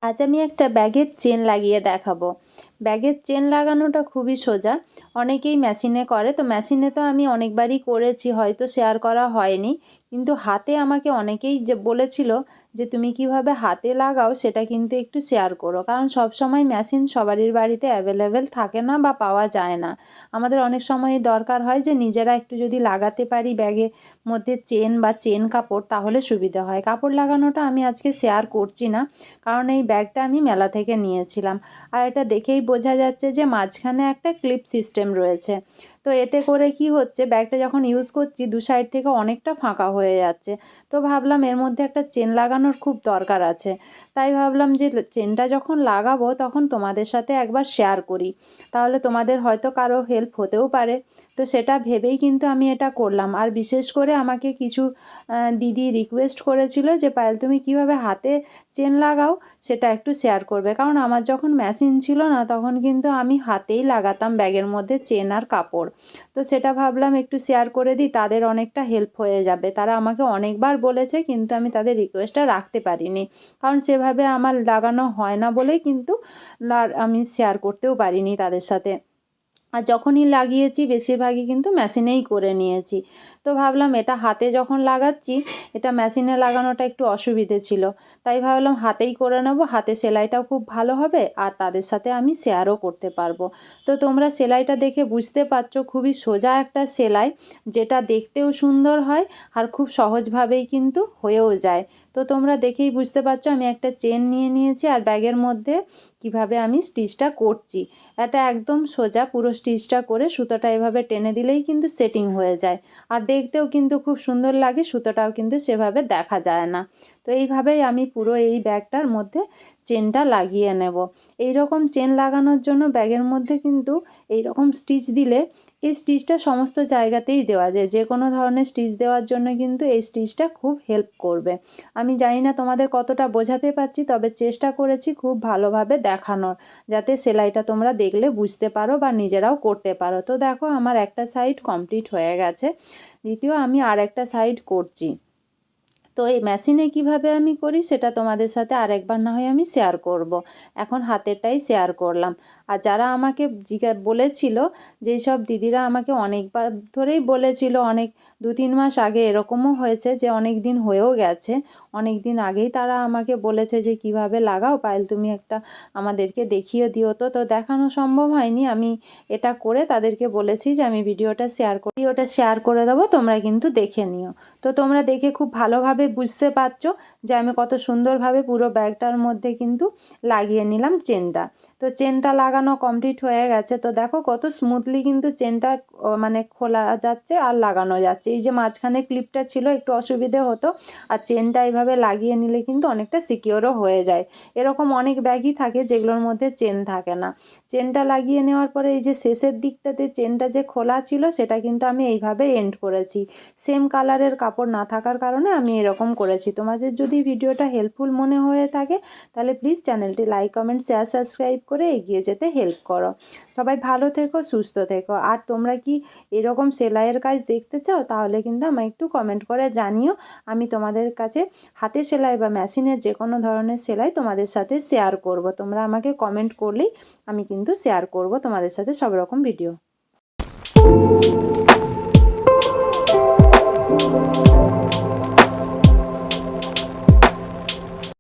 আজ আমি একটা ব্যাগের চেন লাগিয়ে দেখাবো। ব্যাগের চেন লাগানোটা খুবই সোজা। অনেকেই মেশিনে করে, তো মেশিনে তো আমি অনেকবারই করেছি, হয়তো শেয়ার করা হয়নি। কিন্তু হাতে আমাকে অনেকেই যে বলেছিল যে তুমি কিভাবে হাতে লাগাও সেটা কিন্তু একটু শেয়ার করো, কারণ সব সময় মেশিন সবারই বাড়িতে অ্যাভেলেবেল থাকে না বা পাওয়া যায় না। আমাদের অনেক সময় দরকার হয় যে নিজেরা একটু যদি লাগাতে পারি ব্যাগের মধ্যে চেন বা চেন কাপড়, তাহলে সুবিধা হয়। কাপড় লাগানোটা আমি আজকে শেয়ার করছি না, কারণ এই ব্যাগটা আমি মেলা থেকে নিয়েছিলাম। আর এটা দেখেই বোঝা যাচ্ছে যে মাঝখানে একটা ক্লিপ সিস্টেম রয়েছে। তো এতে করে কি হচ্ছে, ব্যাগটা যখন ইউজ করছি দু সাইড থেকে অনেকটা ফাঁকা হয়ে যাচ্ছে। তো ভাবলাম এর মধ্যে একটা চেন লাগানোর খুব দরকার আছে। তাই ভাবলাম যে চেনটা যখন লাগাবো তখন তোমাদের সাথে একবার শেয়ার করি, তাহলে তোমাদের হয়তো কারো হেল্প হতেও পারে। তো সেটা ভেবেই কিন্তু আমি এটা করলাম। আর বিশেষ করে আমাকে কিছু দিদি রিকোয়েস্ট করেছিল যে পায়েল তুমি কিভাবে হাতে চেন লাগাও সেটা একটু শেয়ার করবে, কারণ আমার যখন মেশিন ছিল না তখন কিন্তু আমি হাতেই লাগাতাম ব্যাগের মধ্যে চেন আর কাপড়। তো সেটা ভাবলাম একটু শেয়ার করে দিই, তাদের অনেকটা হেল্প হয়ে যাবে। তারা আমাকে অনেকবার বলেছে কিন্তু আমি তাদের রিকোয়েস্টটা রাখতে পারিনি, কারণ সেভাবে আমার লাগানো হয় না বলেই কিন্তু আমি শেয়ার করতেও পারিনি তাদের সাথে। আর যখনই লাগিয়েছি বেশিরভাগই কিন্তু মেশিনেই করে নিয়েছি। তো ভাবলাম এটা হাতে যখন লাগাচ্ছি, এটা মেশিনে লাগানোটা একটু অসুবিধে ছিল, তাই ভাবলাম হাতেই করে নেবো। হাতে সেলাইটাও খুব ভালো হবে আর তাদের সাথে আমি শেয়ারও করতে পারবো। তো তোমরা সেলাইটা দেখে বুঝতে পারছো খুবই সোজা একটা সেলাই, যেটা দেখতেও সুন্দর হয় আর খুব সহজভাবেই কিন্তু হয়েও যায়। তো তোমরা দেখেই বুঝতে পারছো আমি একটা চেন নিয়ে নিয়েছি আর ব্যাগের মধ্যে কিভাবে আমি স্টিচটা করছি। এটা একদম সোজা, পুরো স্টিচটা করে সুতোটা এভাবে টেনে দিলেই কিন্তু সেটিং হয়ে যায়। আর দেখতেও কিন্তু খুব সুন্দর লাগে, সুতোটাও কিন্তু সেভাবে দেখা যায় না। তো এইভাবেই আমি পুরো এই ব্যাগটার মধ্যে চেনটা লাগিয়ে নেব। এই রকম চেন লাগানোর জন্য ব্যাগের মধ্যে কিন্তু এই রকম স্টিচ দিলে এই স্টিচটা সমস্ত জায়গাতেই দেওয়া যায়। যে কোনো ধরনের স্টিচ দেওয়ার জন্য কিন্তু এই স্টিচটা খুব হেল্প করবে। আমি জানি না তোমাদের কতটা বোঝাতে পারছি, তবে চেষ্টা করেছি খুব ভালোভাবে দেখানোর, যাতে সেলাইটা তোমরা দেখলে বুঝতে পারো বা নিজেরাও করতে পারো। তো দেখো আমার একটা সাইড কমপ্লিট হয়ে গেছে, দ্বিতীয় আমি আর একটা সাইড করছি। তো এই মেশিনে কিভাবে আমি করি সেটা তোমাদের সাথে আরেকবার না হয় আমি শেয়ার করব। এখন হাতেরটাই শেয়ার করলাম। আর যারা আমাকে বলেছিল, যেই সব দিদিরা আমাকে অনেকবার ধরেই বলেছিল, অনেক 2-3 মাস আগে এরকমও হয়েছে যে অনেক দিন হয়েও গেছে, অনেক দিন আগেই তারা আমাকে বলেছে যে কিভাবে লাগাও পায়েল তুমি একটা আমাদেরকে দেখিয়ে দিও। তো তো দেখানো সম্ভব হয়নি, আমি এটা করে তাদেরকে বলেছি যে আমি ভিডিওটা শেয়ার করে দেবো, তোমরা কিন্তু দেখে নিও। তো তোমরা দেখে খুব ভালোভাবে বুঝতে পারছো যে আমি কত সুন্দরভাবে পুরো ব্যাগটার মধ্যে কিন্তু লাগিয়ে নিলাম চেনটা। তো চেনটা লাগানো কমপ্লিট হয়ে গেছে। তো দেখো কত স্মুথলি কিন্তু চেনটা মানে খোলা যাচ্ছে আর লাগানো যাচ্ছে। এই যে মাঝখানে ক্লিপটা ছিল একটু অসুবিধে হতো, আর চেনটা এইভাবে লাগিয়ে নিলে কিন্তু অনেকটা সিকিওরও হয়ে যায়। এরকম অনেক ব্যাগই থাকে যেগুলোর মধ্যে চেন থাকে না। চেনটা লাগিয়ে নেওয়ার পরে এই যে শেষের দিকটাতে চেনটা যে খোলা ছিল সেটা কিন্তু আমি এইভাবে এন্ড করেছি। সেম কালারের কাপড় না থাকার কারণে আমি এরকম করেছি। তোমাদের যদি ভিডিওটা হেল্পফুল মনে হয়ে থাকে তাহলে প্লিজ চ্যানেলটি লাইক কমেন্ট শেয়ার সাবস্ক্রাইব করে এগিয়ে যেতে হেল্প করো। সবাই ভালো থেকো, সুস্থ থেকো। আর তোমরা কি এরকম সেলাইয়ের কাজ দেখতে চাও তাহলে কিন্তু আমায় একটু কমেন্ট করে জানিও। আমি তোমাদের কাছে হাতে সেলাই বা মেশিনের যে কোনো ধরনের সেলাই তোমাদের সাথে শেয়ার করব। তোমরা আমাকে কমেন্ট করলেই আমি কিন্তু শেয়ার করব তোমাদের সাথে সব রকম ভিডিও।